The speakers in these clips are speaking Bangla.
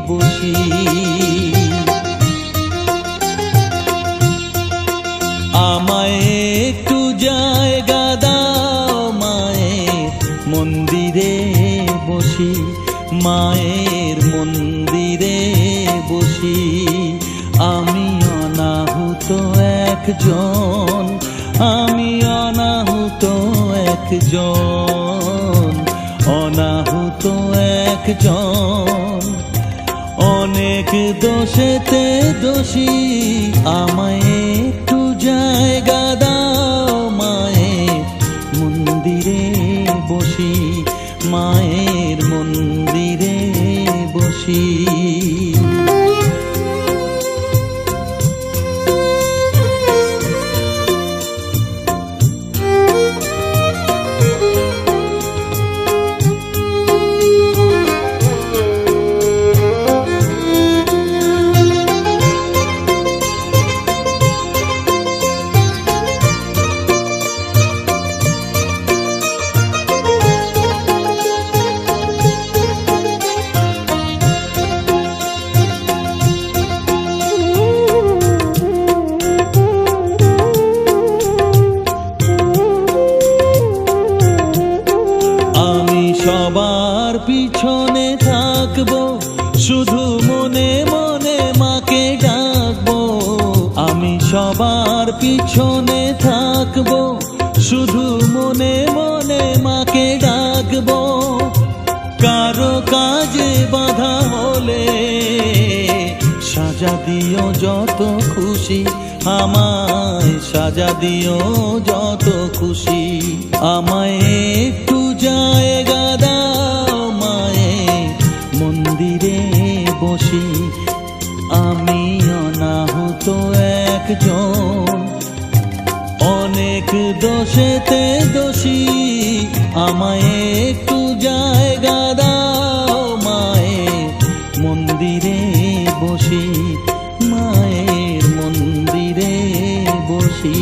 বসি। আমায় একটু জায়গা দাও মায়ের মন্দিরে বসি, মায়ের মন্দিরে বসি। আমি অনাহুত একজন, আমি অনাহুত একজন, অনাহুত একজন। অনেক দোষেতে দোষী, আমায় একটু জায়গা দাও মায়ের মন্দিরে বসি, মায়ের মন্দিরে বসি। সবার পিছনে থাকবো, শুধু মনে মনে মাকে ডাকবো। আমি সবার পিছনে থাকবো, শুধু মনে মনে মাকে ডাকবো। কারো কাজে বাধা হলে সাজা দিও যত খুশি, আমায় সাজা দিও যত খুশি। আমায় একটু জায়গা দাও মায়ের মন্দিরে বসি, আমি অনাহুত একজন। অনেক দোষেতে দোষী, আমায় একটু জায়গা দাও মায়ের মন্দিরে বসি, মায়ের মন্দিরে বসি।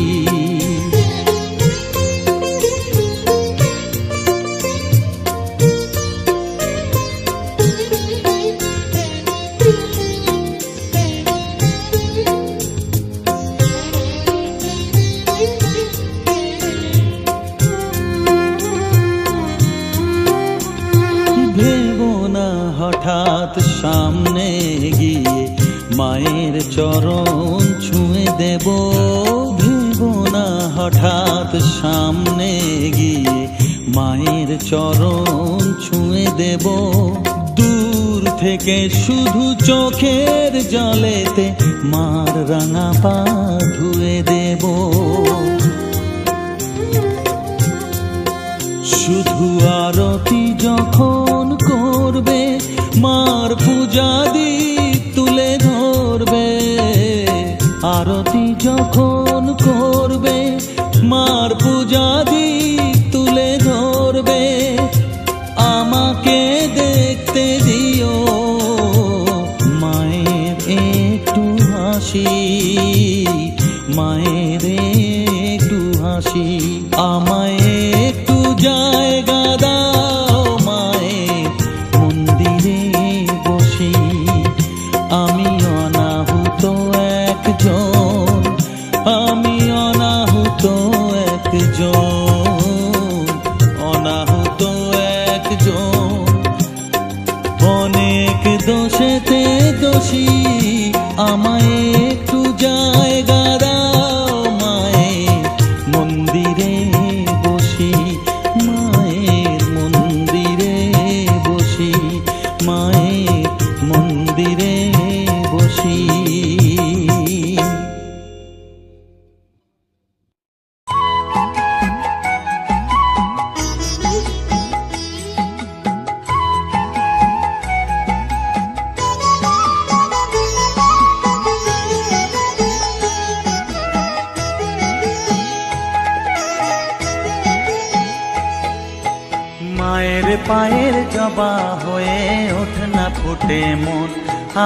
হঠাৎ সামনে গিয়ে মায়ের চরণ ছুঁয়ে দেব, ভেবো না হঠাৎ সামনে গিয়ে মায়ের চরণ ছুঁয়ে দেব। দূর থেকে শুধু চোখের জলেতে মার রাঙা পা ধুয়ে দেব। শুধু আরতি যখন করবে, মার পূজা দীপ তুলে ধরবে। আরতি যখন করবে, মার পূজা দীপ তুলে ধরবে। আমাকে দেখতে দিও মায়ের একটু হাসি, মায়ের একটু হাসি। আমায় একটু জায়গা দাও মায়ের মন্দিরে বসি, আমি অনাহুত একজন, আমি অনাহুত একজন, অনাহুত একজন। অনেক দোষেতে দোষী, আমায় একটু জায়গা দাও মায়ের মন্দিরে বসি, মায়ের মন্দিরে বসি, মায়ের মন্দিরে বসি। মায়ের পায়ের জবা হয়ে ওঠ না ফুটে মন,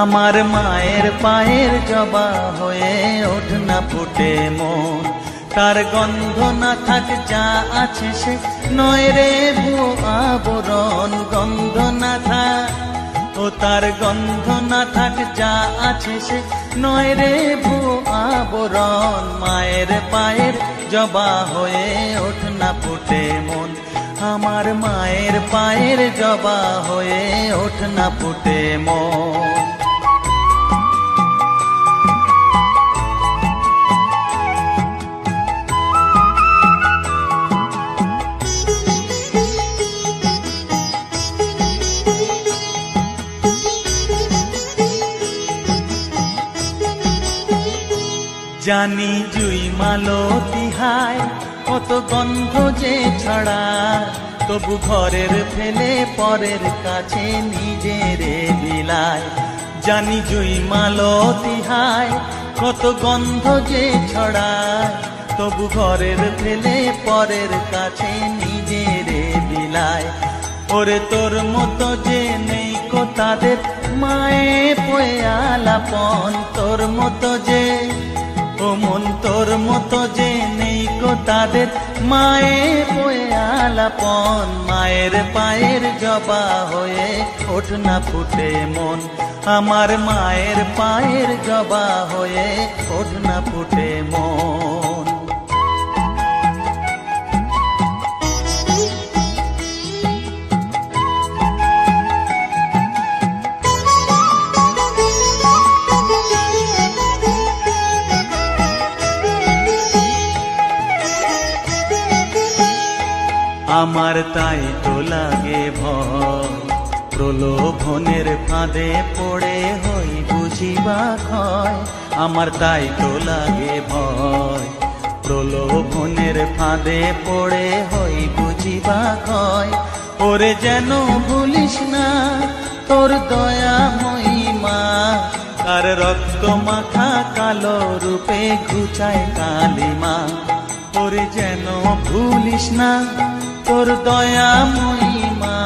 আমার মায়ের পায়ের জবা হয়ে ওঠ না ফুটে মন। তার গন্ধ না থাক যা আছে সে নয় রে ভুয়ো আবরণ, গন্ধ না থাক ও তার গন্ধ না থাক যা আছে সে নয় রে ভুয়ো আবরণ। মায়ের পায়ের জবা হয়ে ওঠ না ফুটে মন, আমার মায়ের পায়ের জবা হয়ে ওঠ না ফুটে মন। জানি জুই মালতী হায় কত গন্ধ যে ছড়ায়, তবু ঘরের ফেলে পরের কাছে নিজেরে বিলায়। জানি জুই মালতী হায় কত গন্ধ যে ছড়ায়, তবু ঘরের ফেলে পরের কাছে নিজেরে বিলায়। ওরে তোর মতো যে নেই কো তাদের মায়ে পয়ে আলাপন, তোর মতো যে ও মন তোর মতো যে নেই কো তাদের মায়ে পয়ে আলাপন। মায়ের পায়ের জবা হয়ে ওঠ না ফুটে মন, আমার মায়ের পায়ের জবা হয়ে ওঠ না ফুটে মন। আমার তাই তো লাগে ভয়, প্রলোভনের ফাঁদে পড়ে হই বুঝিবা ক্ষয়। আমার তাই তো লাগে ভয়, প্রলোভনের ফাঁদে পড়ে হই বুঝিবা ক্ষয়। ওরে যেন ভুলিস না তোর দয়া মহিমা, তার রক্ত মাখা কালো রূপে ঘুচায় কালিমা। ওরে যেন ভুলিস না তোর দয়া মহিমা,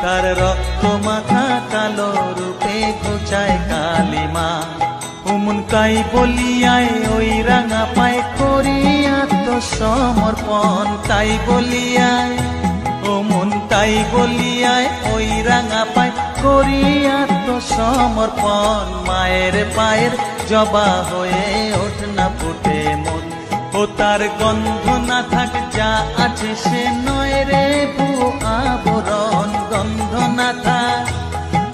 তার রক্ত মাখা কালো রূপে ঘুচায় কালিমা। উমন তাই বলিয়ায় ওই রাঙা পায় করি আত্মসমর্পণ, তাই বলিয়ায় ও মন তাই বলিয়ায় ওই রাঙা পায় করি আত্মসমর্পণ। মায়ের পায়ের জবা হয়ে ওঠ না ফুটে মন, ও তার গন্ধ না থাক যা আছে সে নয় রে ভুয়ো আবরণ। গন্ধ না থাক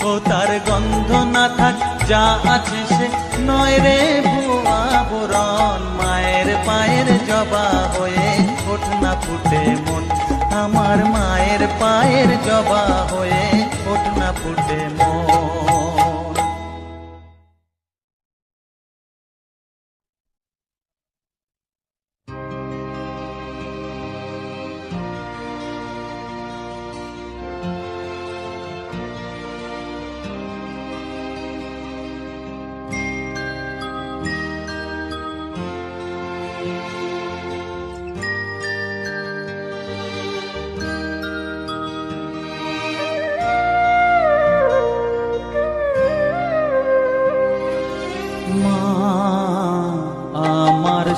ও তার গন্ধ না থাক যা আছে সে নয় রে ভুয়ো আবরণ। মায়ের পায়ের জবা হয়ে ওঠ না ফুটে মন, আমার মায়ের পায়ের জবা হয়ে ওঠ না ফুটে মন।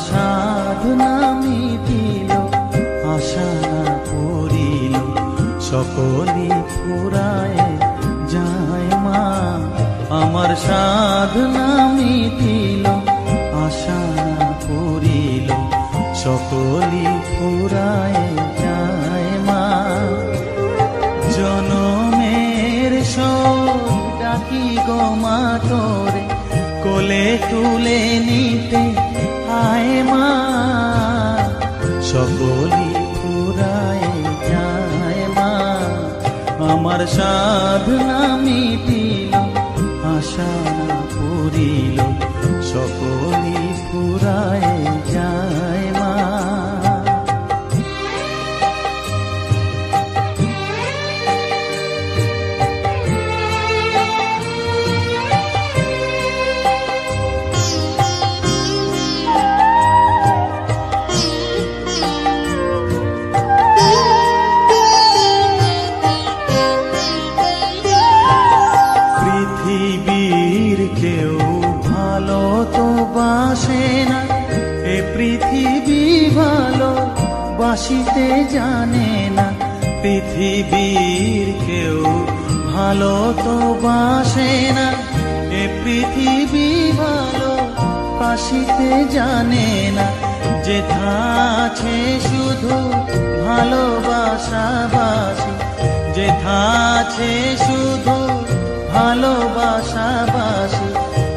সাধনা মিটিল আশা না করিল সকলি ফুরায় যায় মা। আমার সাধনা মিটিল আশা না করিল সকলি ফুরায় যায় মা। জনমের শোক ডাকি গো মা তোরে কোলে তুলে নিতে আয় মা। সকলি ফুরায় যায় মা, আমার সাধনা মিটিল আশা না পুরিল সকলি ফুরায় যায় মা। পৃথিবীর কেউ ভালো তো বাসে না, এ পৃথিবী ভালো বাসিতে জানে না। পৃথিবীর কেউ ভালো তো বাসে না এ পৃথিবী, ভালো বাসিতে জানে না। যেথা আছে শুধু ভালোবাসাবাসি, যেথা আছে শুধু ভালোবাসাবাসি,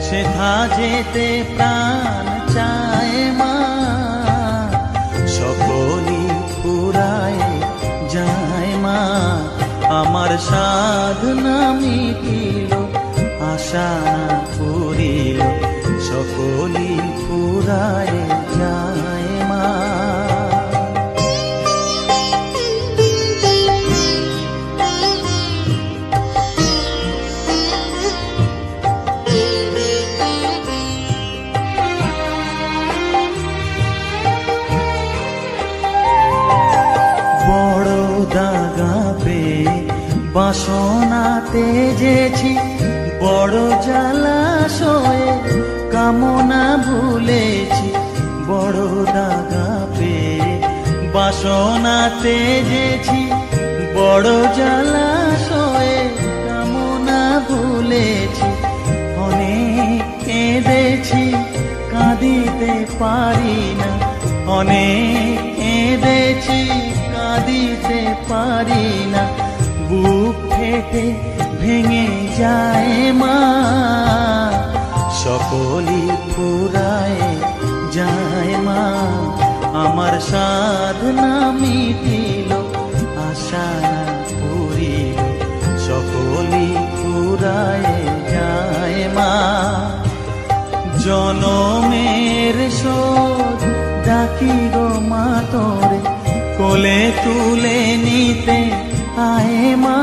সেথা যেতে প্রাণ চায় মা। সকলই ফুরায় যায় মা, আমার সাধনা মিটিল, আশা না পুরিল, সকলই ফুরায় যায় মা। বড় দাগা পেয়ে বাসনা তেজেছি, বড় জলাশয়ে কামনা ভুলেছি। বড় দাগা পেয়ে বাসনা তেজেছি, বড় জলাশয়ে কামনা ভুলেছি। অনেক কেঁদেছি কাঁদিতে পারি না, অনেক কেঁদেছি কাঁদিতে পারি না। বুক ফেটে ভেঙে যায় মা, সকলই ফুরায় যায় মা। আমার সাধনা মিটিল, আশা না পুরিল, সকলই ফুরায় যায় মা। জনমের শোধ ডাকি গো মা তোরে, কোলে তুলে নিতে আয় মা।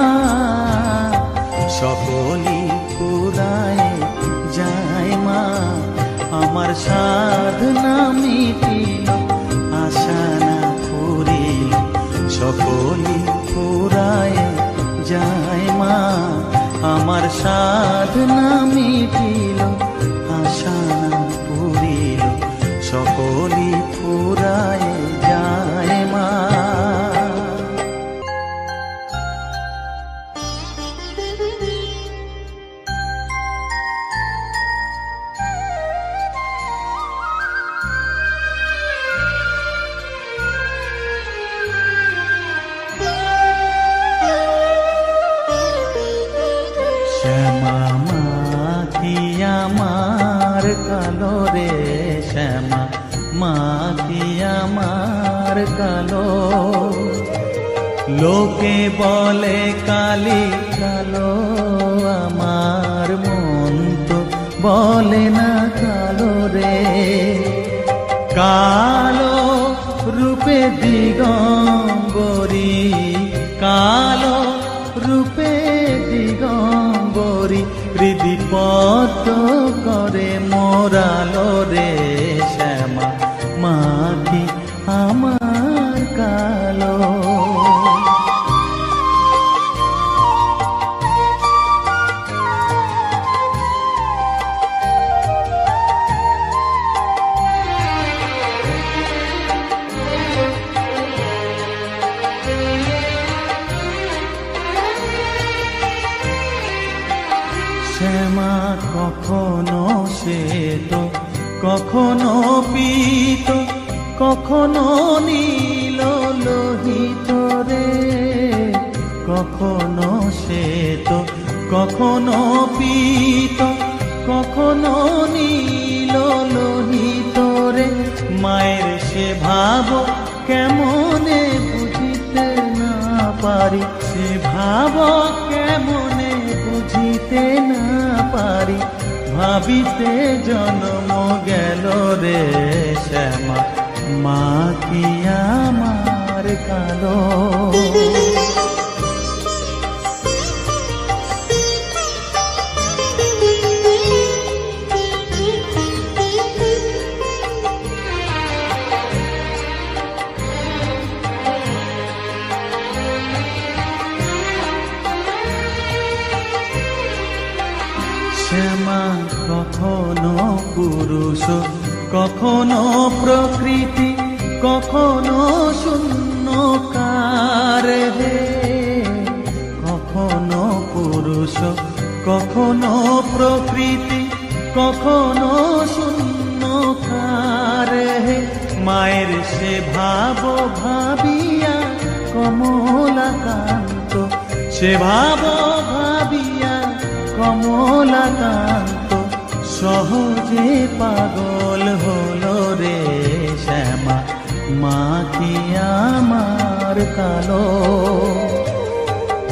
সকলই ফুরায় যায় মা, আমার সাধনা মিটিল, আশা না পুরিল, সকলই ফুরায় যায় মা। আমার সাধনা মিটিল, আশা না পুরিল, সকলই ফুরায় যায় মা। শ্যামা মা কি আমার কালো রে, শ্যামা মা কি আমার কালো। লোকে বলে কালি কালো, আমার মন তো বলে না কালো রে। কালো রূপে দিগম্বরী, কালো রূপে দিগম্বরী, হৃদি পদ্ম করে মোরালো রে। শ্যামা মা কি আমার কালো। শ্যামা কখনো শ্বেত, কখনো পীত, কখনো নীল লোহিত রে। কখনো শ্বেত, কখনো পীত, কখনো নীল লোহিত রে। মায়ের সে ভাব কেমনে বুঝিতে না পারি, সে ভাব কেমনে বুঝিতে না পারি। ভাবিতে জন্ম গেল রে, শ্যামা মা কি আমার কালো। শ্যামা কখনো পুরুষ, কখনো প্রকৃতি, কখনো শূন্যকার হে। কখনো পুরুষ কখনো প্রকৃতি কখনো শূন্যকার, মায়ের সে ভাব ভাবিয়া কমলাকান্ত, সে ভাব ভাবিয়া কমলাকান্ত সহজে পাগল হলো রে শ্যামা। মা কি আমার কালো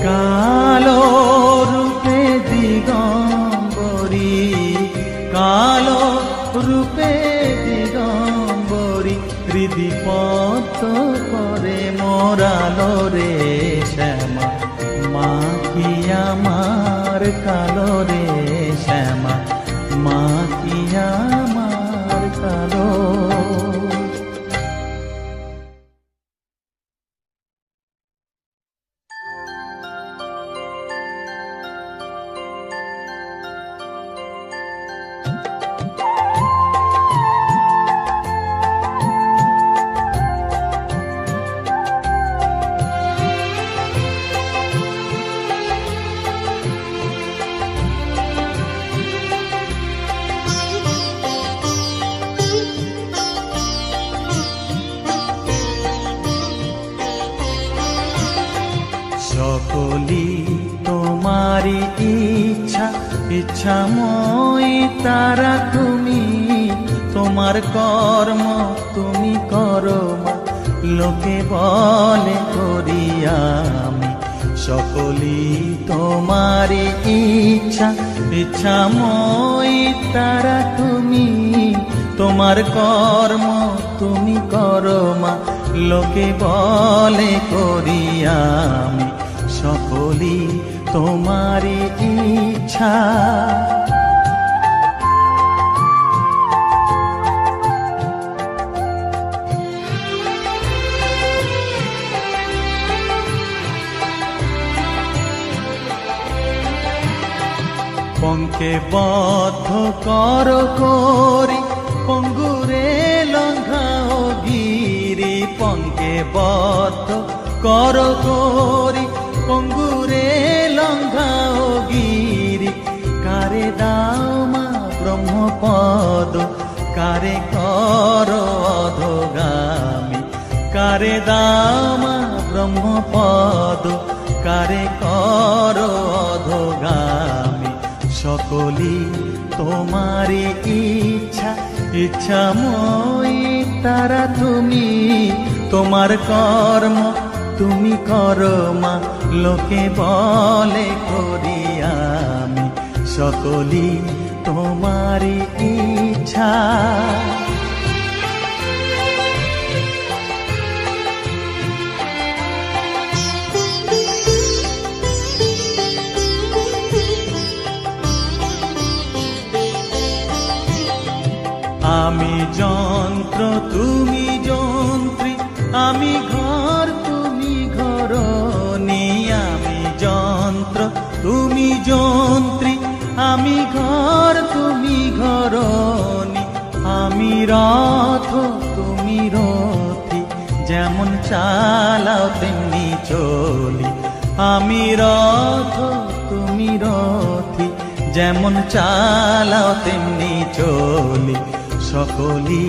কালো রূপে দিগম্বরী, কালো রূপে দিগম্বরী হৃদি পদ্ম করে মোরালো রে শ্যামা। মা কি আমার কালো রে শ্যামা, মা কি আমার কালো। সকলি তোমারি ইচ্ছা, ইচ্ছাময় তারা তুমি, তোমার কর্ম তুমি করো মা, লোকে বলে করি আমি। সকলি তোমারি ইচ্ছা, ইচ্ছাময় তারা তুমি, তোমার কর্ম তুমি করো মা, লোকে বলে করি আমি। সকলি তোমারি ইচ্ছা। পঙ্কে বদ্ধ কর করি পঙ্গুরে লঙ্ঘাও গিরি, পঙ্কে বদ্ধ কর করি পঙ্গুরে লঙ্ঘাও গিরি। কারে দাও মা ব্রহ্মপদ, কারে কর অধোগামী, কারে দাও মা ব্রহ্মপদ, কারে কর অধোগামী। সকলি তোমারি ইচ্ছা, ইচ্ছাময় তারা তুমি, তোমার কর্ম তুমি করো মা, লোকে বলে করি আমি। সকলি তোমারি ইচ্ছা। আমি যন্ত্র তুমি যন্ত্রী, আমি ঘর তুমি ঘরণী। আমি যন্ত্র তুমি যন্ত্রী, আমি ঘর তুমি ঘরণী। আমি রথ তুমি রথী, যেমন চালাও তেমনি চলি। আমি রথ তুমি রথী, যেমন চালাও তেমনি চলি। সকলি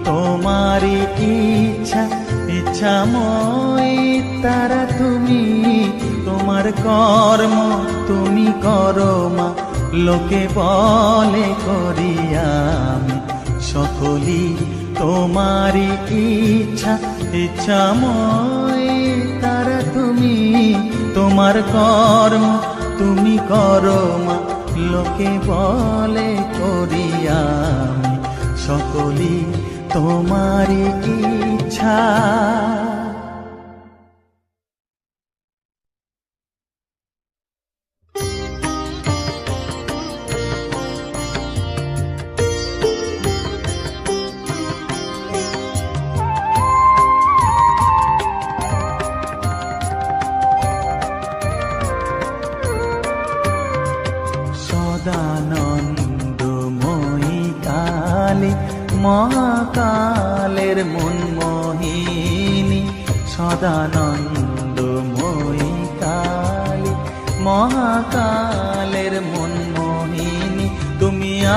তোমারি ইচ্ছা, ইচ্ছাময় তারা তুমি, তোমার কর্ম তুমি করো মা, লোকে বলে করি আমি। সকলি তোমারি ইচ্ছা, ইচ্ছাময় তারা তুমি, তোমার কর্ম তুমি করো মা, লোকে বলে করি আমি। সকলি তোমারি ইচ্ছা। সদানন্দময়ী কালী মহাকালের মনমোহিনী, সদানন্দময়ী কালী মহাকালের মন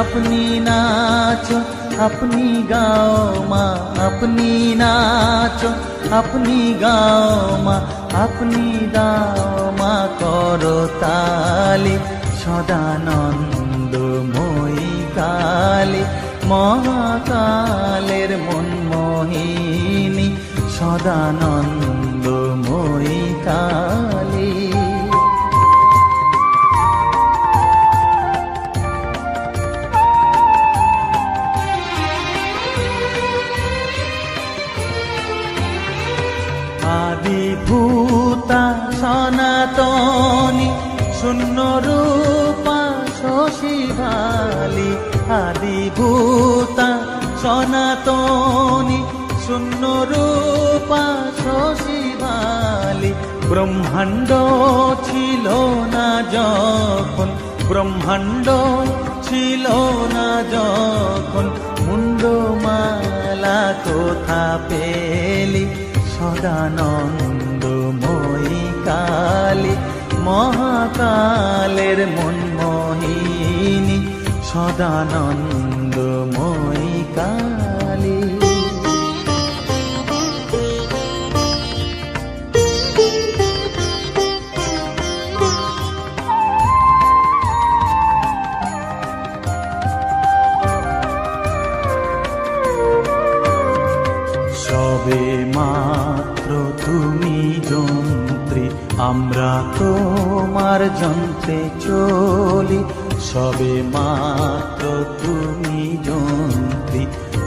আপনি নাচো আপনি গাও মা, আপনি নাচো আপনি গাও মা, আপনি দাও মা করতালি। সদানন্দময়ী কালী, মহাকালের মনমোহিনী, সদানন্দময়ী কালী। আদিভূতা সনাতনী, শূন্য রূপা শশীভালি। আদিভূতা সনাতনী, শূন্য রূপা শশীভালি। ব্রহ্মাণ্ড ছিল না যখন, ব্রহ্মাণ্ড ছিল না যখন, মুন্ডমালা কোথা পেলি। সদানন্দময়ী কালী, মহাকালের মনমোহিনী, সদানন্দময়ী কালী। সবে মাত্র তুমি যন্ত্রী, আমরা তোমার যন্ত্রে চলি। সবে মাত্র তুমি যন্ত্রী,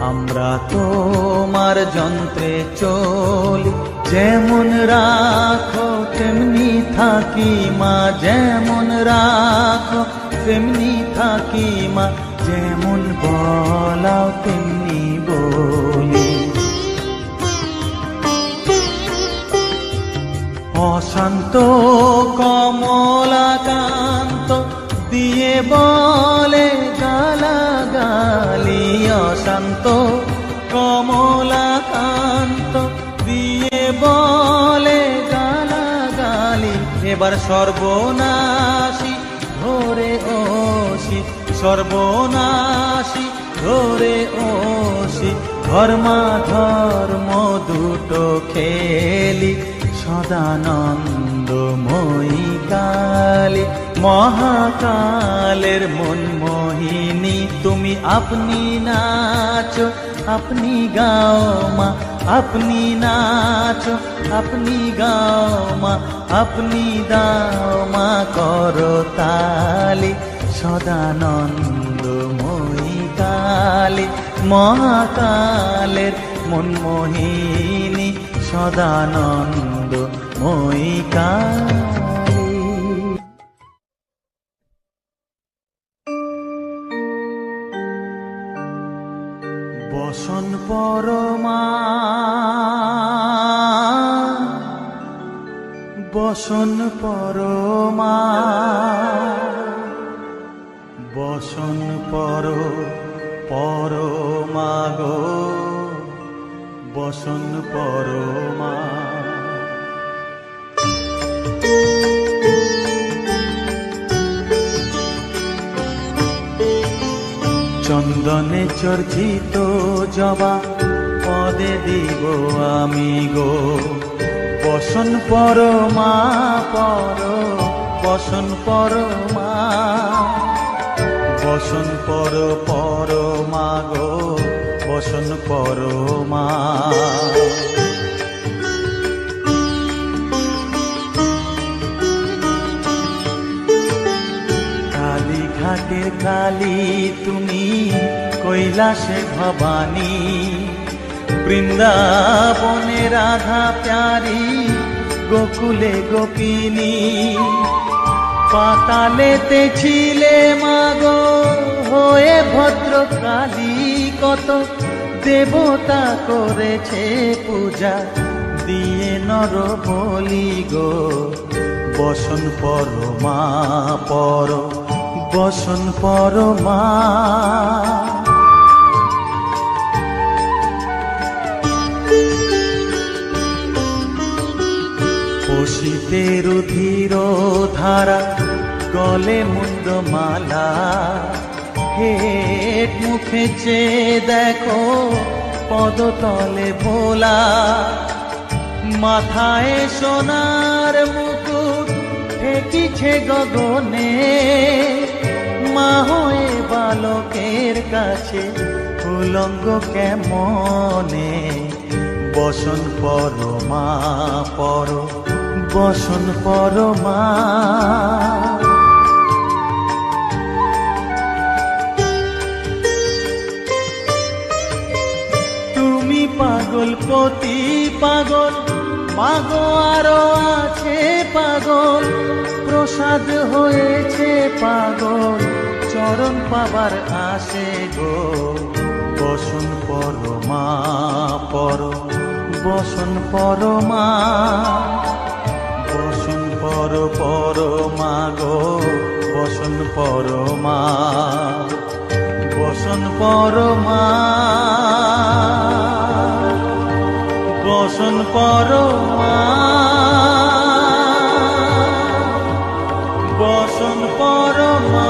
আমরা তোমার যন্ত্রে চলি। যেমন রাখো তেমনি থাকি মা, যেমন রাখো তেমনি থাকি মা, যেমন বলাও তেমনি বলি। অশান্ত কমলাকান্ত দিয়ে বলে গালাগালি। অশান্ত কমলাকান্ত দিয়ে বলে গালাগালি। এবার সর্বনাশী ধরে ওসি, সর্বনাশী ধরে ওসি, ধর্মাধর্ম দুটো খেলি। সদানন্দময়ী কালী, মহাকালের মনমোহিনী, তুমি আপনি নাচো আপনি গাও মা, আপনি নাচো আপনি গাও মা, আপনি দাও মা করতালি। সদানন্দময়ী কালী, মহাকালের মনমোহিনী, সদানন্দময়ী কালী। বসন পরমা, বসন পরমা, বসন পরমা গো, বসন পরমা। চন্দনে চর্চিত জবা পদে দিব আমি গো, বসন পরমা পর, বসন পরমা, বসন পরমা গো, বসন পরমা। কালীঘাটের কালী তুমি, কৈলাসে ভবানী, বৃন্দাবনে রাধা প্যারি, গোকুলে গোপিনী। পাতালেতে ছিলে মাগো হয়ে ভদ্রকালী, কত দেবতা করেছে পূজা দিয়ে নর বলি গো। বসন পরমা পর, বসন পরমা। পশিতে রুধির ধারা, গলে মুন্ডমালা, হেট মুখে চেয়ে দেখো পদতলে ভোলা, মাথায় সোনার মুকুট ঠেকিছে গগনে, মা হয়ে বালকের কাছে উলঙ্গ কেমনে। বসন পর মা পর, বসন পর মা। তুমি পাগল পতি পাগল, মাগো আরো আছে পাগল, প্রসাদ হয়েছে পাগল, চরণ পাবার আসে গো। বসন পর মা পর, বসন পর মা, বসন পর পর মা গো, বসন পর মা, বসন পর মা, বসন পর মা, বসন পর মা।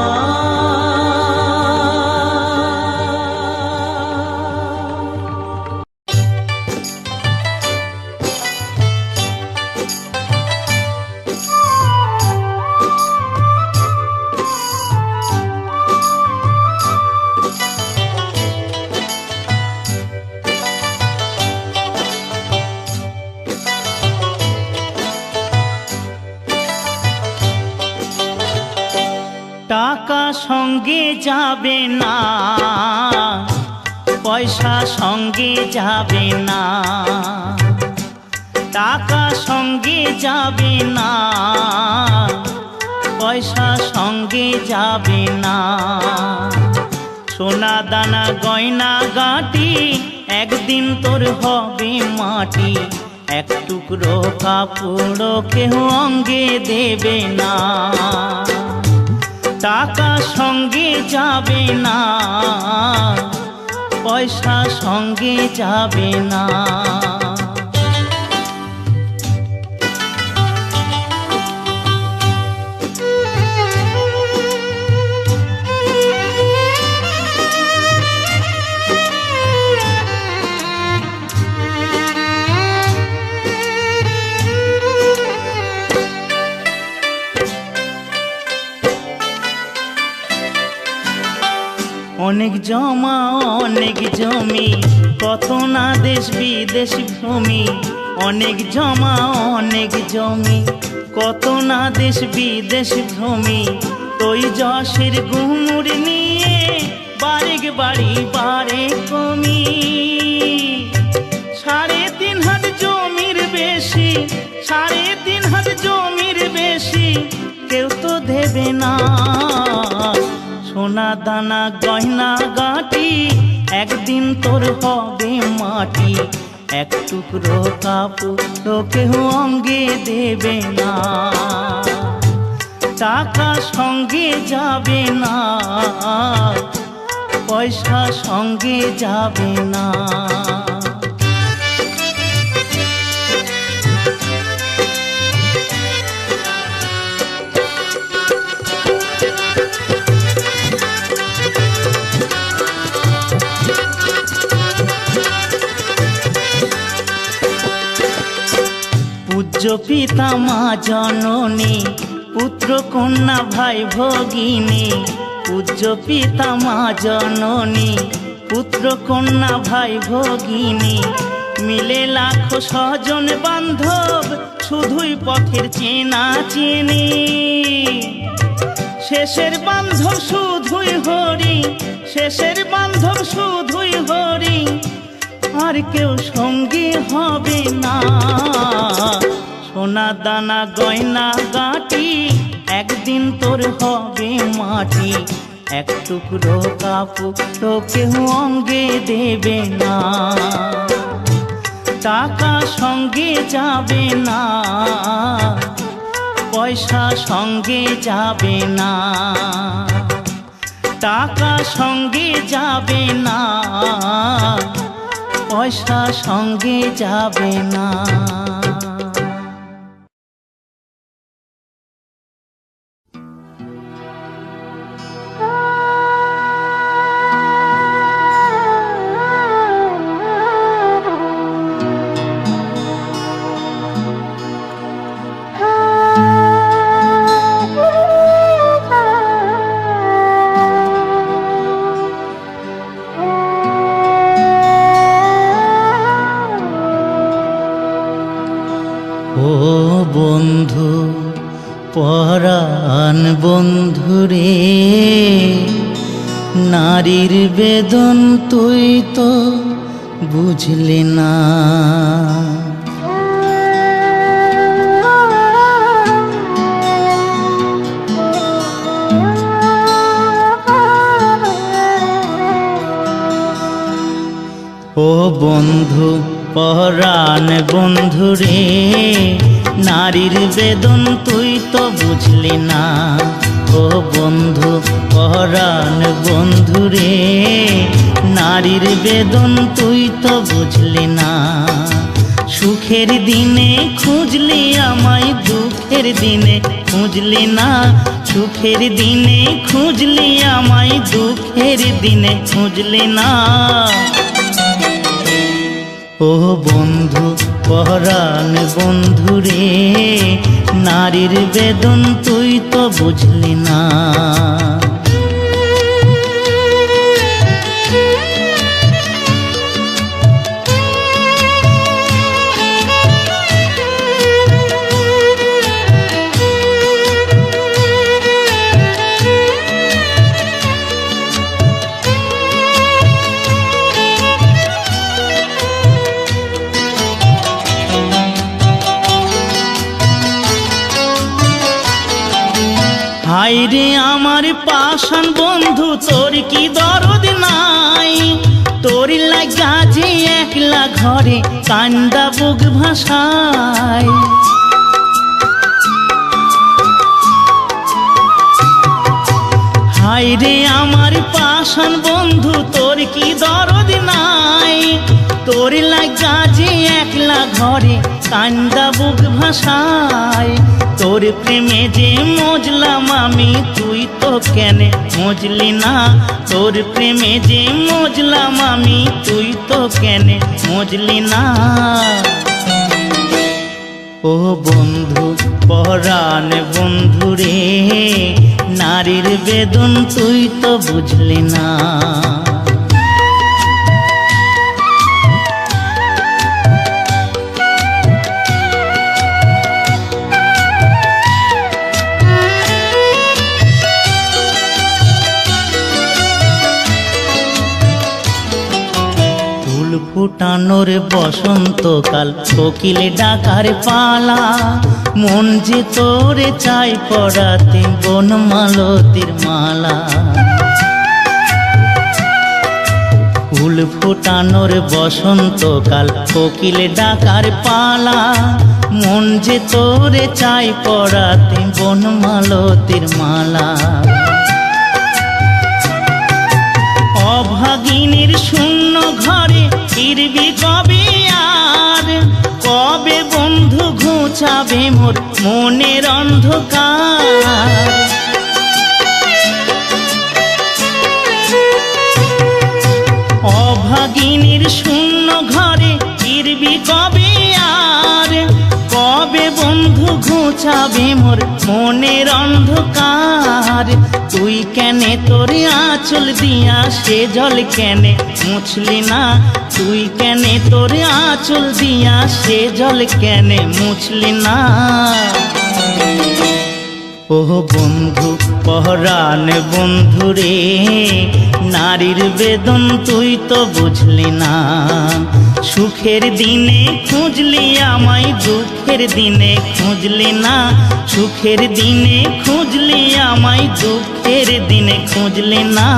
টাকা সঙ্গে যাবে না, পয়সা সঙ্গে যাবে না, টাকা সঙ্গে যাবে না, পয়সা সঙ্গে যাবে না। সোনা দানা গয়না গাঁটি একদিন তোর হবে মাটি, এক টুকরো কাপড় কেহ অঙ্গে দেবে না। টাকা সঙ্গে যাবে না, পয়সা সঙ্গে যাবে না। অনেক জমা অনেক জমি, কত না দেশ বিদেশ ভূমি। অনেক জমা অনেক জমি, কত না দেশ বিদেশ ভূমি। তুই যশের গুমুর নিয়ে বারেক বাড়ি বারে কমি। 3.5 হাত জমির বেশি, 3.5 হাত জমির বেশি কেউ তো দেবে না। সোনা দানা গয়না গাঁটি একদিন তোর হবে মাটি, এক টুকরো কাপড় কেহ অঙ্গে দেবে না। টাকা সঙ্গে যাবে না, পয়সা সঙ্গে যাবে না। পূজ্য পিতা মা জননী, পুত্র কন্যা ভাই ভগিনী। পূজ্য পিতা মা জননী, পুত্র কন্যা ভাই ভগিনী। মিলে লাখো স্বজন বান্ধব, শুধুই পথের চেনা চেনি। শেষের বান্ধব শুধুই হরি, শেষের বান্ধব শুধুই হরি, আর কেউ সঙ্গী হবে না। সোনা দানা গয়না গাঁটি একদিন তোর হবে মাটি, এক টুকরো কাপড় কেউ অঙ্গে দেবে না। টাকা সঙ্গে যাবে না, পয়সা সঙ্গে যাবে না। টাকা সঙ্গে যাবে না, পয়সা সঙ্গে যাবে না। বন্ধুরে নারীর বেদন তুই তো বুঝলি না। ও বন্ধু পরাণ বন্ধুরে নারীর বেদন তুই তো বুঝলি না। ও বন্ধু পরাণ বন্ধুরে নারীর বেদন তুই তো বুঝলি না। সুখের দিনে খুঁজলি আমায় দুঃখের দিনে খুঁজলি না। সুখের দিনে খুঁজলি আমায় দুঃখের দিনে খুঁজলি না। ও বন্ধু পরাণ বন্ধুরে নারীর বেদন তুই তো বুঝলি না। হায়রে আমার পাষাণ বন্ধু তোর কি দরদ নাই। তোর লাগা যে একলা ঘরে কান্দা বুক ভাষায়। হায়রে আমার পাষাণ বন্ধু তোর কি দরদ নাই। তোর লাগা যে একলা ঘরে কান্দা বুক ভাষায়। তোর প্রেমে যে মজলাম আমি তুই তো কেন মজলি না। তোর প্রেমে যে মজলাম আমি তুই তো কেন মজলি না। ও বন্ধু পরাণ বন্ধুরে নারীর বেদন তুই তো বুঝলি না। ফুটানোর বসন্তকাল কোকিল ডাকার পালা। মন যে তোরে চাই পড়াতে বনমালতির মালা। ফুল ফুটানোর বসন্তকাল কোকিল ডাকার পালা। মন যে তোরে চাই পড়াতে বনমালতির মালা। অভাগিনীর শূন্য ঘরে ফিরবি কবে আর। কবে বন্ধু ঘুচাবে মোর মনের অন্ধকার। অভাগিনীর শূন্য ঘরে ফিরবি কবে আর। কবে বন্ধু ঘুচাবে মোর মনের অন্ধকার। তুই কেনে তোর আঁচল দিয়া সে জল কেনে মুছলি না। তুই কেনে তোর আঁচল দিয়া সে জল কেনে মুছলি না। ও বন্ধু পরাণ বন্ধুরে নারীর বেদন তুই তো বুঝলি না। সুখের দিনে খুঁজলি আমায় দুঃখের দিনে খুঁজলি না। সুখের দিনে খুঁজলি আমায় দুঃখের দিনে খুঁজলি না।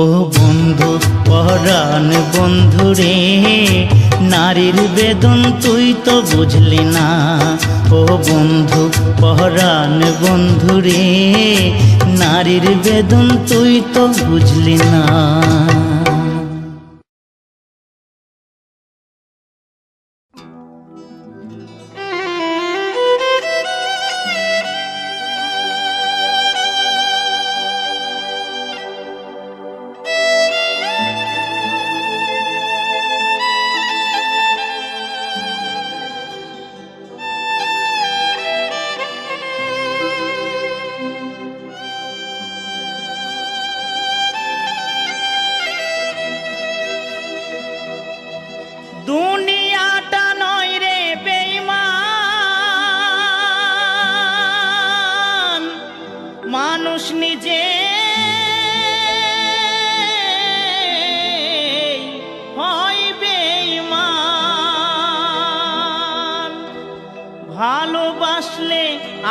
ও বন্ধু পরাণ বন্ধুরে নারীর বেদন তুই তো বুঝলি না। ও বন্ধু পরাণ বন্ধুরে নারীর বেদন তুই তো বুঝলি না।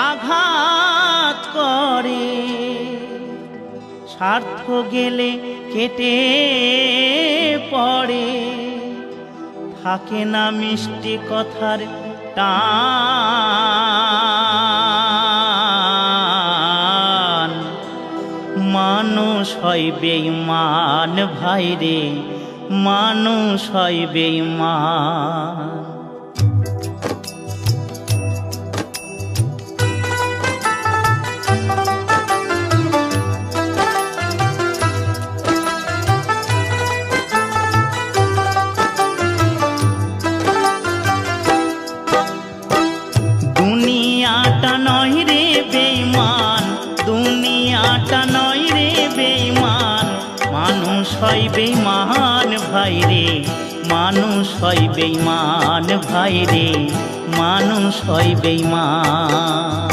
আঘাত করে, স্বার্থ গেলে কেটে পড়ে, থাকে না মিষ্টি কথার টান। মানুষ হয় বেঈমান ভাইরে, মানুষ হয় বেঈমান। দুনিয়াটা নয় রে বেঈমান, দুনিয়াটা নয় রে বেঈমান, মানুষ হয় বেঈমান ভাইরে, মানুষ হয় বেঈমান ভাইরে, মানুষ হয় বেঈমান।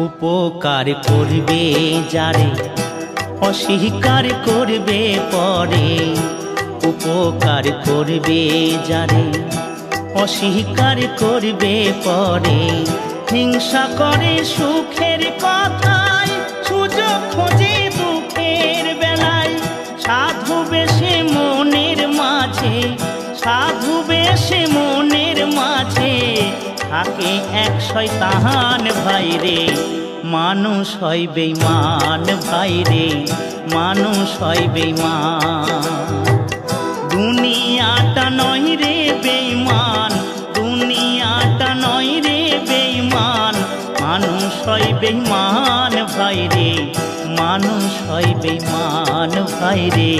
উপকার করবে যারে, অস্বীকার করবে পরে, উপকার করবে যারে, অস্বীকার করবে পরে, হিংসা করে সুখের কথায়, সুযোগ খোঁজে দুঃখের বেলায়, সাধু বেশে মনের মাঝে, সাধু বেশে মনের মাঝে, থাকে এক শয়তান ভাইরে, মানুষ হয় বেঈমান ভাইরে, মানুষ হয় বেঈমান। দুনিয়াটা নয় রে বেঈমান, দুনিয়াটা নয় রে বেঈমান, মানুষ হয় বেঈমান ভাইরে, মানুষ হয় বেঈমান ভাইরে,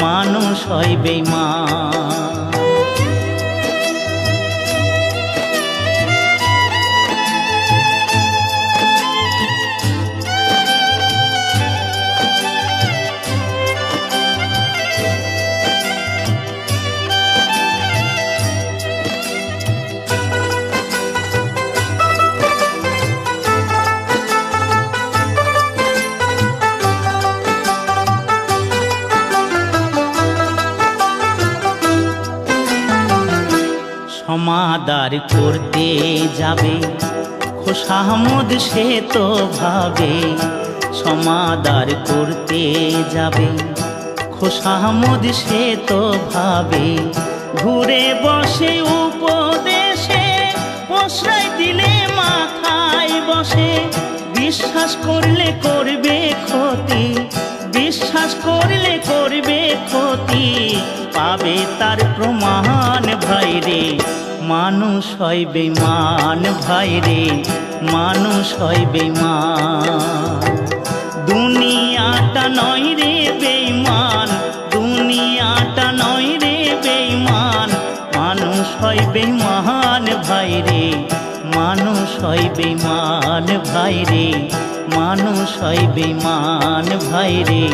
মানুষ হয় বেঈমান। সমাদার করতে যাবে খোশামদ সে তো ভাবে, সমাদার করতে যাবে খোশামদ সে তো ভাবে, ঘুরে বসে উপদেশে প্রশ্রয় দিলে মাথায় বসে, বিশ্বাস করলে করবে ক্ষতি, বিশ্বাস করলে করবে ক্ষতি, পাবে তার প্রমাণ ভাইরে, মানুষ হয় বেঈমান ভাইরে, মানুষ হয় বেঈমান। দুনিয়াটা নয় রে বেঈমান, দুনিয়াটা নয় রে বেঈমান, মানুষ হয় বেঈমান ভাইরে, মানুষ হয় বেঈমান ভাইরে, মানুষ হয় বেঈমান ভাইরে,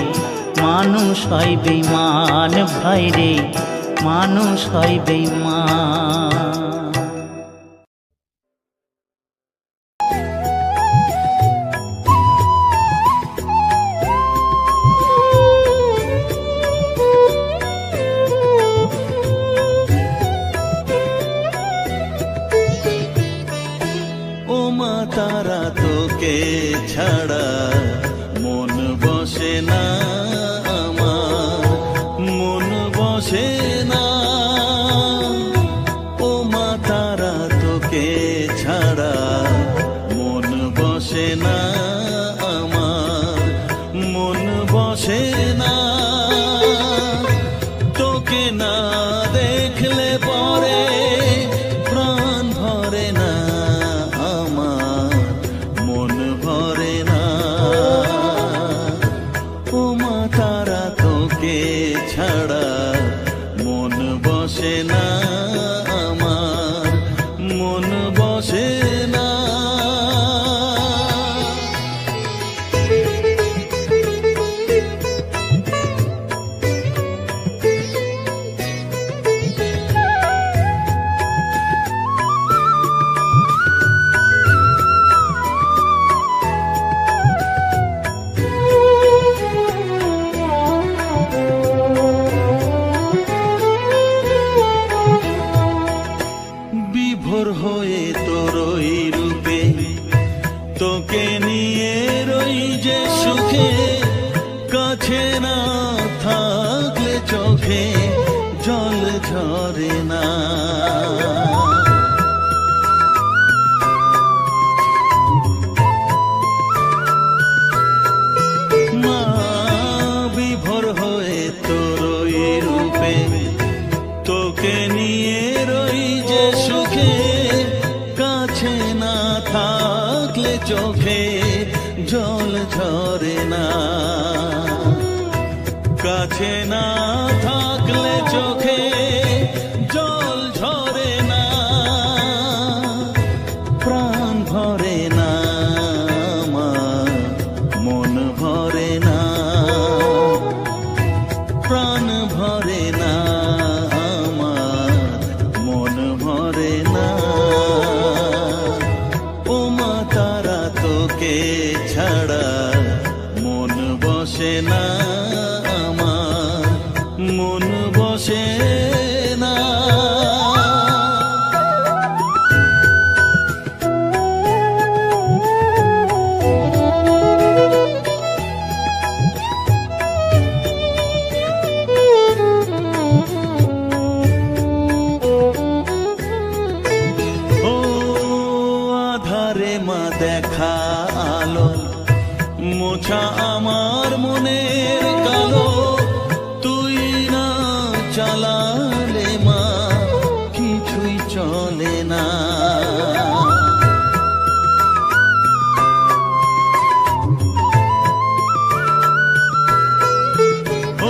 মানুষ হয় বেঈমান ভাইরে, মানুষ হয় বেঈমান। ও মা তারা তোকে ছাড়া মন বসে না আমার, মন বসে না। ও মা তারা তোকে ছাড়া মন বসে না আমার, মন বসে না। তোকে না দেখলে পরে প্রাণ ভরে না আমার, মন ভরে না। ও মা তারা তোকে ছাড়া মন বসে না আমার, মন বসে না। চোখে জল ঝরে না। মা বিভোর হয়ে তোর ওই রূপে, তোকে নিয়ে রই যে সুখে, কাছে না থাকলে চোখে জল ঝরে না। কাছে না থাকলে চোখে জল ঝরে না, প্রাণ ভরে না আমার, মন ভরে না, প্রাণ ভরে না আমার, মন ভরে না। ও মা তারা তোকে ছাড়া মন বসে না আমার, মন বসে না। ও আধারে মা দেখা আলো, মোছা আমার মনের কালো, তুই না চালালে মা কিছুই চলে না।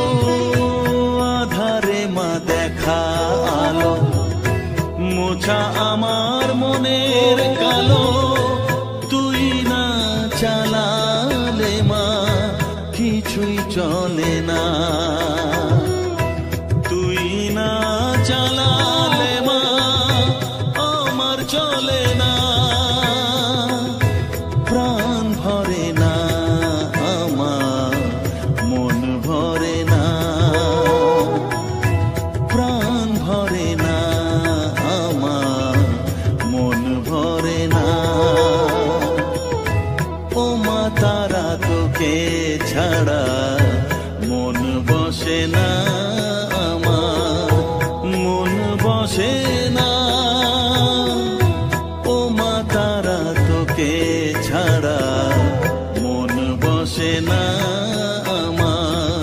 ও আধারে মা দেখা আলো, মোছা আমার মনের কালো, তুই না চালালে মা কিছুই চলে না। তুই না চালালে মা আমার চলে না, প্রাণ ভরে না আমার, মন ভরে না, প্রাণ ভরে না আমার, মন ভরে না। ও মা তারা তোকে ছাড়া মন বসে না আমার, মন বসে না। ও মা তারা তোকে ছাড়া মন বসে না আমার,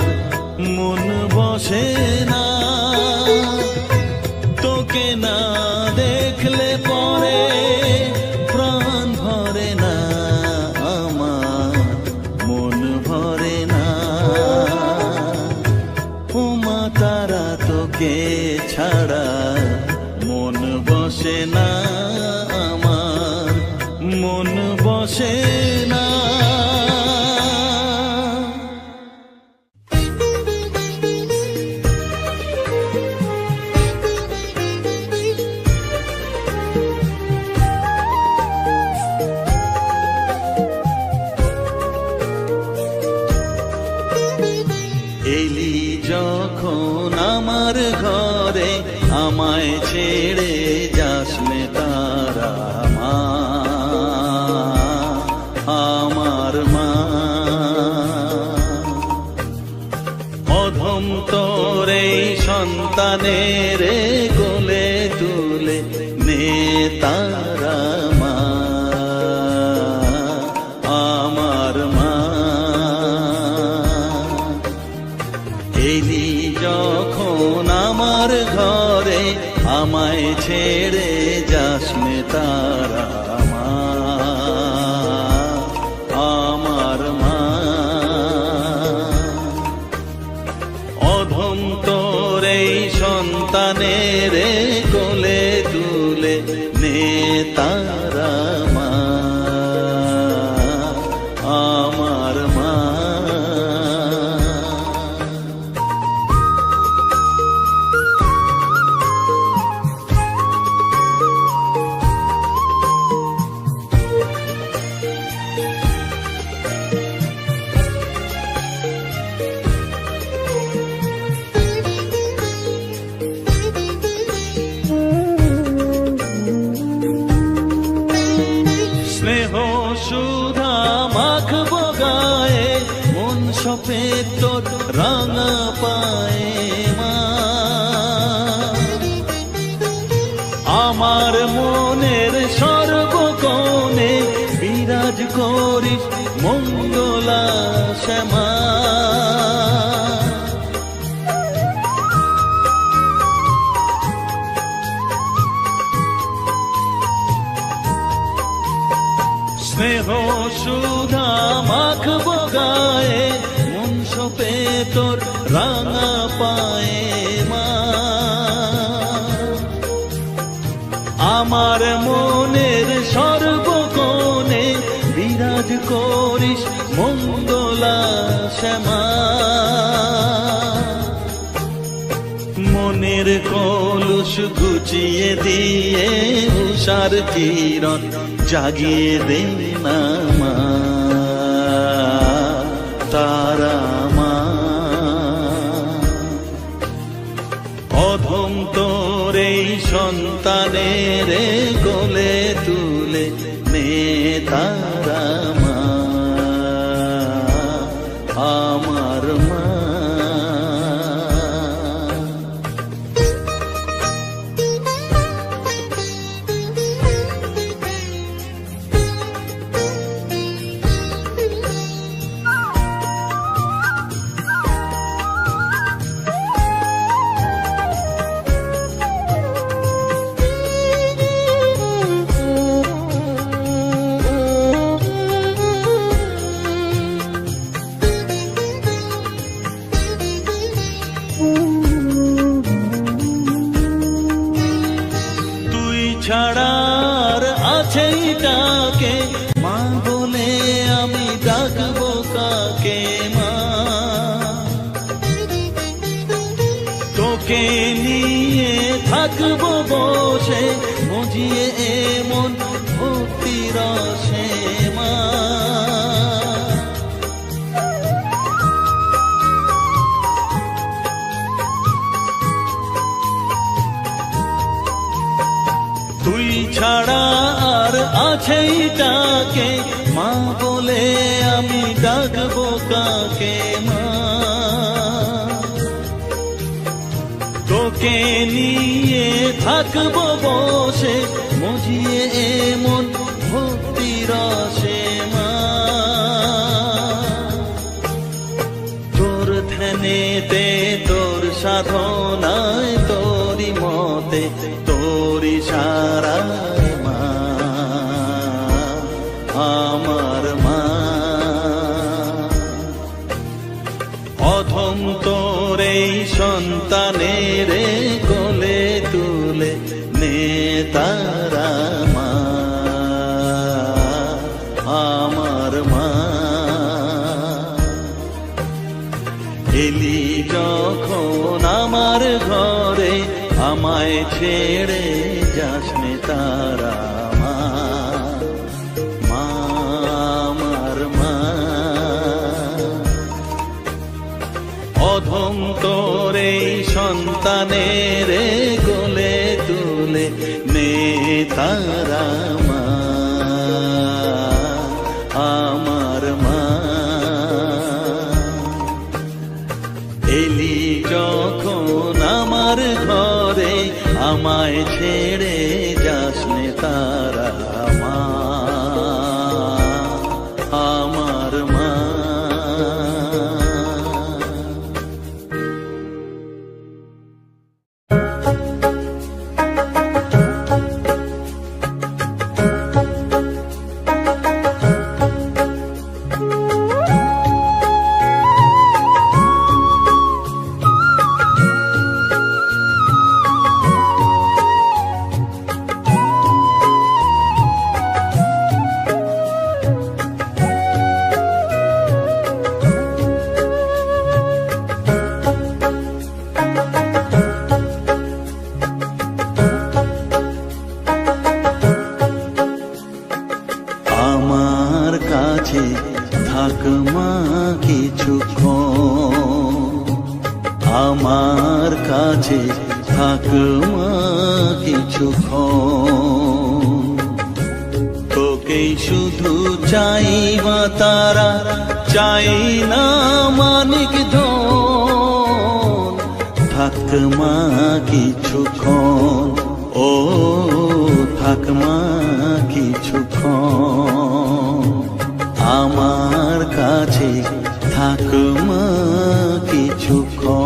মন বসে না। তোকে না দেখলে পরে প্রাণ ভরে না আমার, মন ভরে না। ও মা তারা তোকে ছাড়া মন বসে না আমার, মন বসে না। এলি যখন আমার ঘরে, আমায় ছেড়ে যাস নে তারা মা, আমার মা। অধম তোর এই সন্তানের কোলে তুলে নে তারা মা, আমার মা। এলি যখন আমার ঘরে, আমায় ছেড়ে যাস নে তারা মা, আমার মা। অধম তোর এই সন্তানের কোলে তুলে নে তারা মা, আমার মা। সুধা মাখবো গায়ে, মন সপে তোর রাঙা পায়ে মা। আমার মনের সর্বকোণে বিরাজ করিস মঙ্গলা শ্যামা। স্নেহ সুধা মাখবো গায়ে, মন সপে তোর রাঙা পায়ে মা। আমার মনের সর্বকোণে বিরাজ করিস মঙ্গলা শ্যামা। মনের কলুষ ঘুচিয়ে দিয়ে উষার কিরণ জাগিয়ে দে না মা, তারা মা। অধম তোর এই সন্তানের কোলে তুলে নে তারা মা, আমার মা। ছাড়ার আছেই ডাকে মা বলে আমি ডাকবো কাকে মা। তোকে নিয়ে থাকবো বসে মজিয়ে এমন ভক্তি রসে মা। তুই ছাড়া আর আছেই ডাকে মা বলে আমি ডাকবো কাকে মা। তোকে নিয়ে থাকবো বসে মজিয়ে এমন ভক্তি রসে মা। তোর ধ্যানেতে তোর সাধনায় তোরি মতে তোরি সারায় মা, আমার মা। অধম তোর এই সন্তানের কোলে তুলে নে তারা মা, আমার মা। এলি যখন আমার ঘরে আমায় ছেড়ে যাসনে তারা মা, মা আমার মা। অধম তোর এই সন্তানের কোলে তুলে নে তারা মা, আমার মা। এলি যখন আমার ঘরে আমায় ছেড়ে যাসনে তারা মা, আমার মা। থাক মা কিছুক্ষণ, আমার কাছে থাক মা কিছুক্ষণ। তোকেই শুধু চাই মা তারা, চাই না মানিক ধন। থাক মা কিছুক্ষণ, ও ও থাক মা কিছুক্ষণ আমার কাছে, থাক মা কিছুক্ষণ।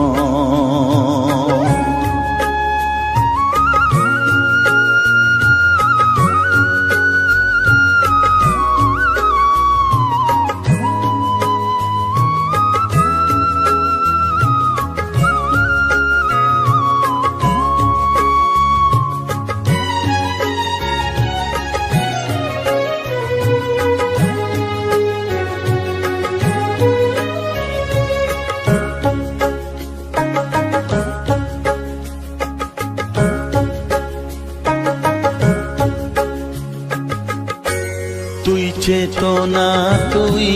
তুই চেতনা তুই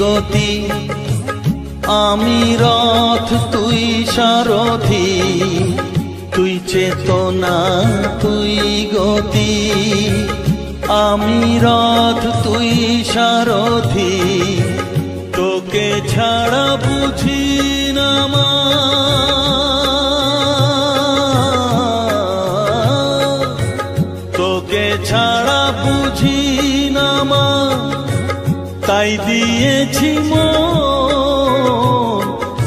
গতি, আমি রথ তুই সারথি। তুই চেতনা তুই গতি, আমি রথ তুই সারথি। তোকে ছাড়া বুঝি না মা, তোকে ছাড়া বুঝি না মা, তাই দিয়েছি মন।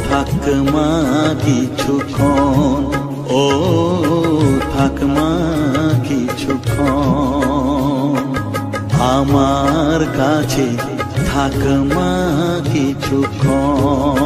থাক মা কিছুক্ষণ, ও থাক মা কিছুক্ষণ আমার কাছে, থাক মা কিছুক্ষণ।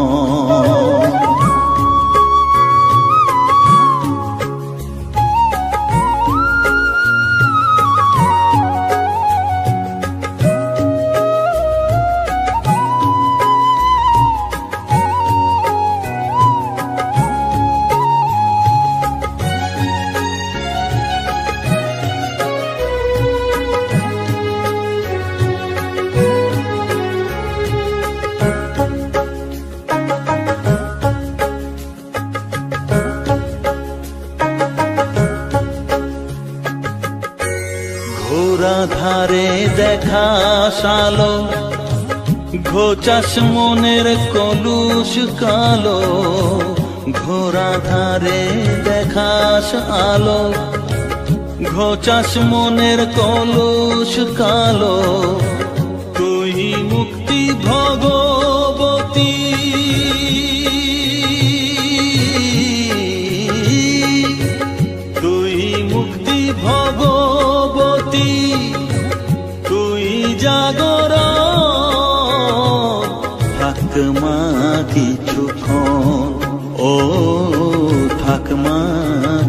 ঘোরা ধারে দেখা সালো, ঘোচাস মনের কলুষ কালো। ঘোরা ধারে দেখাস আলো, ঘোচাস মনের কলুষ কালো। তুই মুক্তি ভগবতী, তুই মুক্তি ভগবতী, তুই জাগর। থাক মা কিছুক্ষণ, ও থাক মা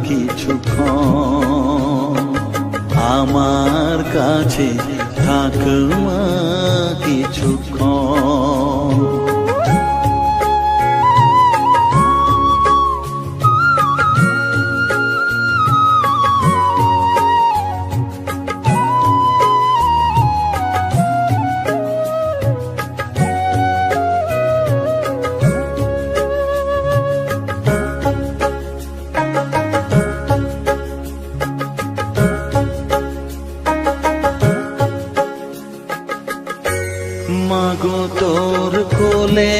কিছুক্ষণ আমার কাছে, থাক মা কিছুক্ষণ। মাগো তোর কোলে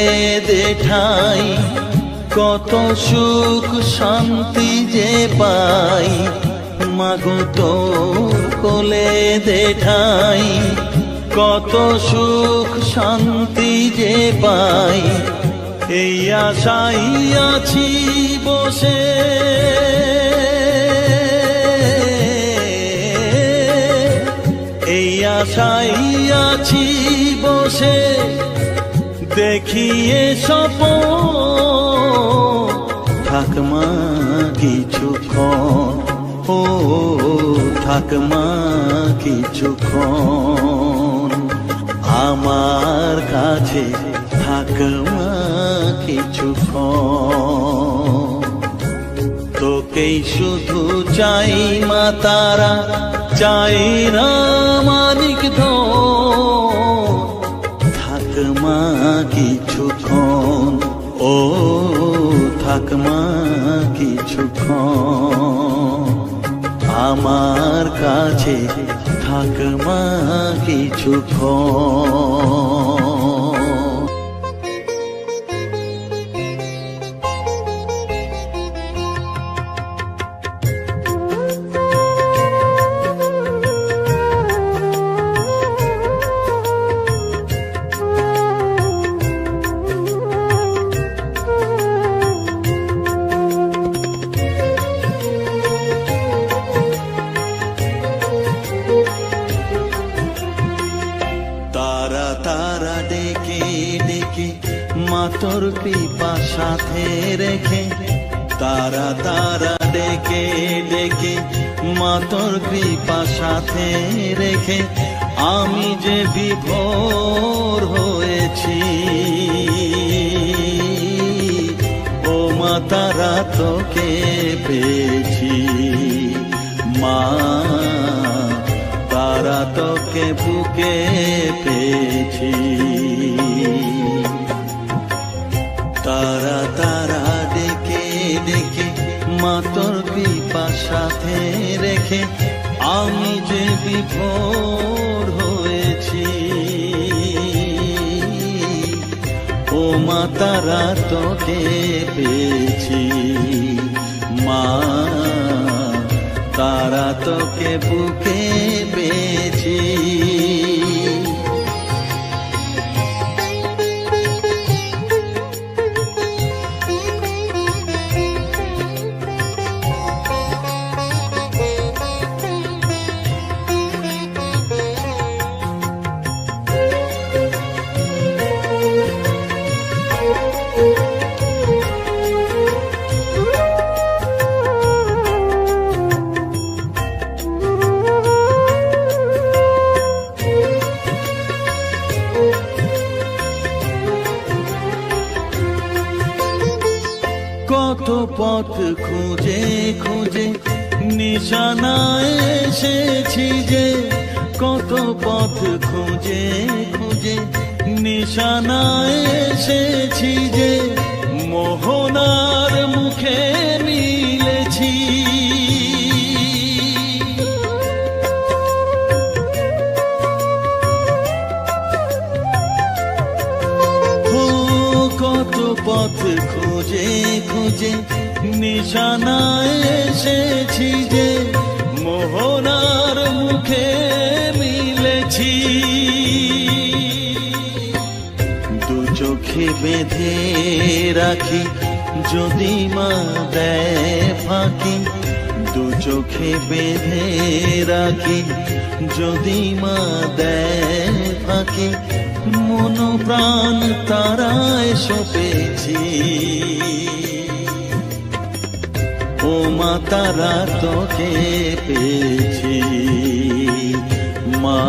দেঠাই, কত সুখ শান্তি যে পাই। মাগো তোর কোলে দেঠাই, কত সুখ শান্তি যে পাই। এই আশাই আছি বসে, এই আশাই আছি বসে, দেখিয়ে স্বপন। থাক মা কিছুক্ষণ, ও থাক মা কিছুক্ষণ আমার কাছে, থাক মা কিছুক্ষণ। তোকেই শুধু চাই মা তারা, চাই না মানিক ধন। থাক মা কিছুক্ষণ, ও থাক মা কিছুক্ষণ আমার কাছে, থাক মা কিছুক্ষণ। তোর কৃপা সাথে রেখে, তারা তারা ডেকে ডেকে মা তোর কৃপা সাথে রেখে আমি যে বিভোর হয়েছি। ও মা তারা তোকে পেয়েছি, মা তারা তোকে বুকে পেয়েছি। তারা তারা ডেকে ডেকে মা তোর কৃপা সাথে রেখে আমি যে বিভোর হয়েছি। ও মা তারা তোকে পেয়েছি, মা তারা তোকে বুকে পেয়েছি। কত পথ খুঁজে খুঁজে নিশানায় এসেছি যে, কত পথ খুঁজে খুঁজে নিশানায় এসেছি যে, মোহনার মুখে মিলেছি। কত পথ খুঁজে খুঁজে নিশানায় এসেছি যে, মোহনার মুখে মিলেছি। দু চোখে বেঁধে রাখি যদি মা দেয় ফাঁকি, দু চোখে বেঁধে রাখি যদি মা দেয় ফাঁকি, মন প্রাণ তারায় সপেছি। ও মা তারা তোকে পেয়েছি, মা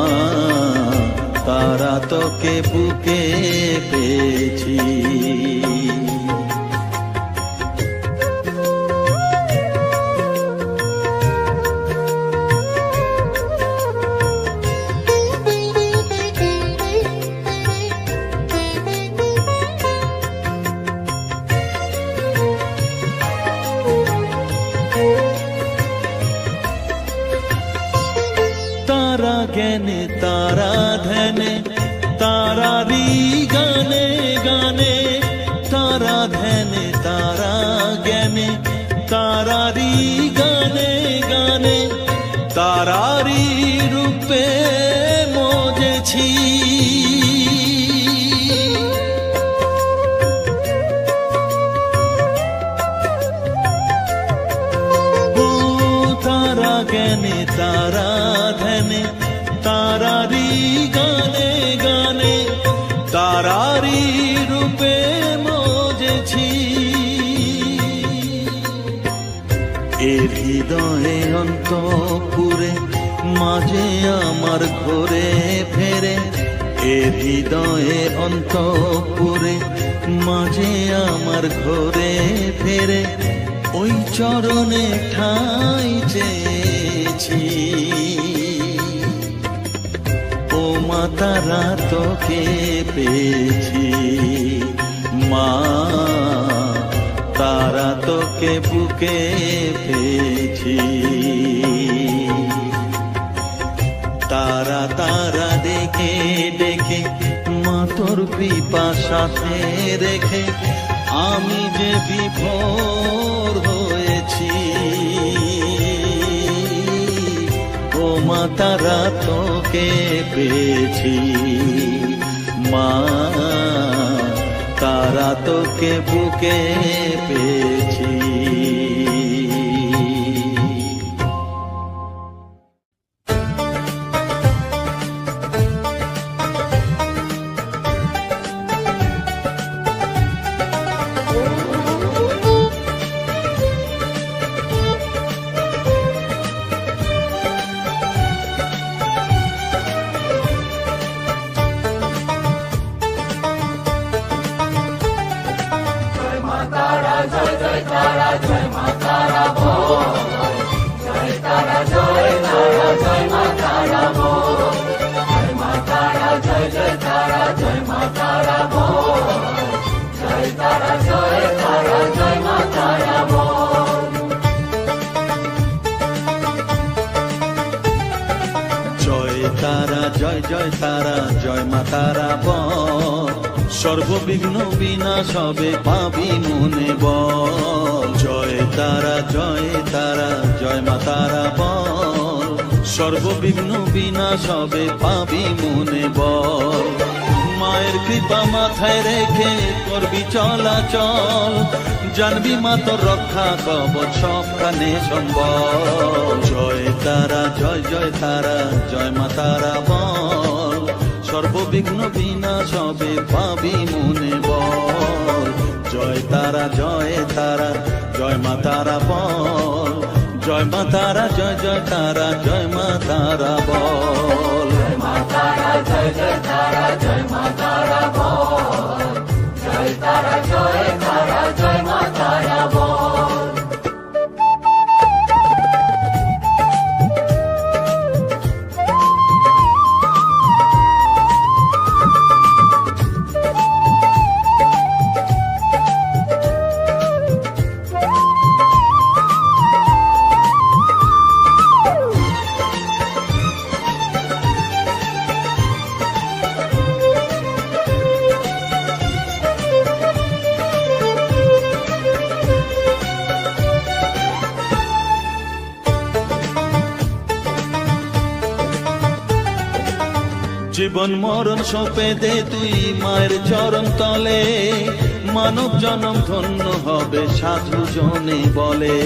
তারা তোকে বুকে পেয়েছি। তারা জ্ঞানে তারা ধ্যানে তারারি গানে গানে, তারা ধ্যানে তারা জ্ঞানে তারারি গানে গানে, তারারি রূপে মজেছি। ও তারা জ্ঞানে তারা ধ্যানে তারারি গানে গানে, তারারি রূপে মজেছি। এ হৃদয়ে অন্তপুরে মাঝে আমার ঘরে ফেরে, এ হৃদয়ে অন্তপুরে মাঝে আমার ঘরে ফেরে, ওই চরণে ঠাঁই চেয়েছি। ও মা তারা তোকে পেয়েছি, মা তারা তোকে বুকে পেয়েছি। তারা তারা ডেকে ডেকে মা তোর কৃপা সাথে রেখে আমি যে বিভোর হয়েছি। ও মা তারা তোকে পেয়েছি, মা তারা তোকে বুকে পেয়েছি। তারা জয় জয় তারা জয় মা তারা বল, সর্ববিঘ্ন বিনাশ হবে পাবি মনে বল। জয় তারা জয় তারা জয় মা তারা বল, সর্ববিঘ্ন বিনাশ হবে পাবি মনে বল। মায়ের কৃপা মাথায় রেখে করবি চলাচল, জানবি মা তোর রক্ষা কবচ সবখানে সম্বল। জয় তারা জয় জয় তারা জয় মা তারা বল, সর্ববিঘ্ন বিনাশ হবে পাবি মনে বল। জয় তারা জয় তারা জয় মা তারা বল, জয় মা তারা জয় জয় তারা জয় মা তারা বল। জয় মা তারা জয় জয় তারা জয় মা তারা বল, জয় তারা জয় তারা জয় মা তারা বল। জীবন মরণ সঁপে দে তুই মায়ের চরণ তলে, মানব জনম ধন্য হবে সাধু জনে বলে।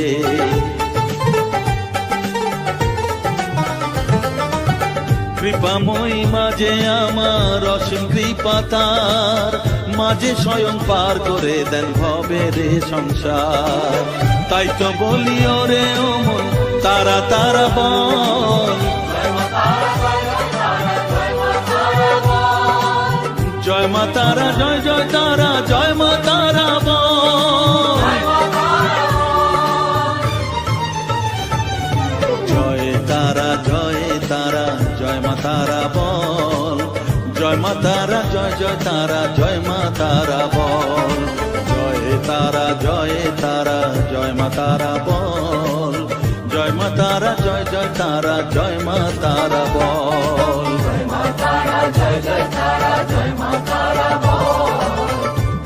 কৃপাময়ী মাঝে আমার অসীম কৃপা তার, মাঝে স্বয়ং পার করে দেন ভবের সংসার। তাই তো বলি ওরে ও মন তারা তারা বল, জয় মা তারা জয় জয় তারা জয় মা তারা বল। জয় তারা জয় তারা জয় মা তারা বল, জয় মা তারা জয় জয় তারা জয় মা তারা বল। জয় তারা জয় তারা জয় মা তারা বল, জয় মা তারা জয় জয় তারা জয় মা তারা বল। জয় মা তারা জয় জয় তারা জয় মা তারা বল,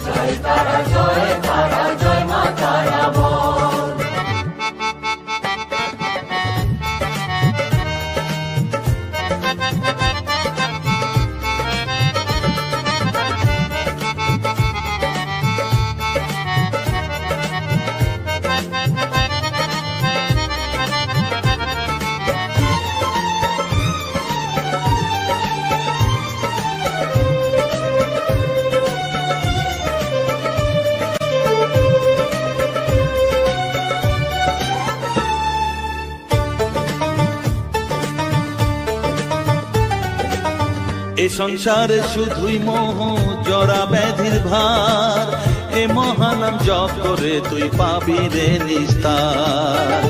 জয় তারা জয় তারা জয় মা তারা বল। এ সংসারে শুধুই মোহ জরা ব্যাধির ভার, এ মহানাম জপ করে তুই পাবি রে নিস্তার।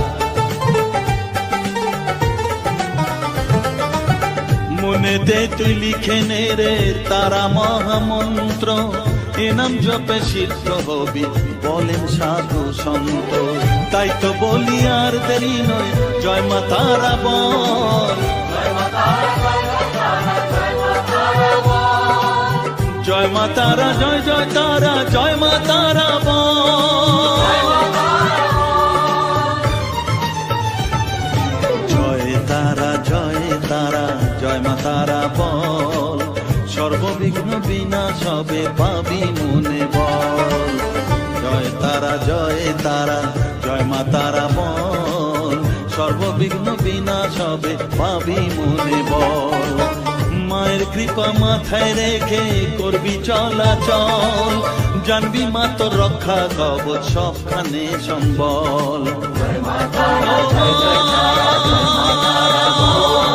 মনেতে তুই লিখে নে রে তারা মহামন্ত্র, এ নাম জপে সিদ্ধ হবি বলেন সাধু সন্ত। তাই তো বলি আর দেরি নয় জয় মা তারা বল, জয় মা তারা জয় জয় তারা জয় মা তারা বল। জয় তারা জয় তারা জয় মা তারা বল, সর্ববিঘ্ন বিনাশ হবে পাবি মনে বল। জয় তারা জয় তারা জয় মা তারা বল, সর্ববিঘ্ন বিনাশ হবে পাবি মনে বল। মায়ের কৃপা মাথায় রেখে করবি চলাচল, জানবি মা তোর রক্ষা কবচ সবখানে সম্বল। জয় মা তারা জয় জয় তারা জয় মা তারা বল।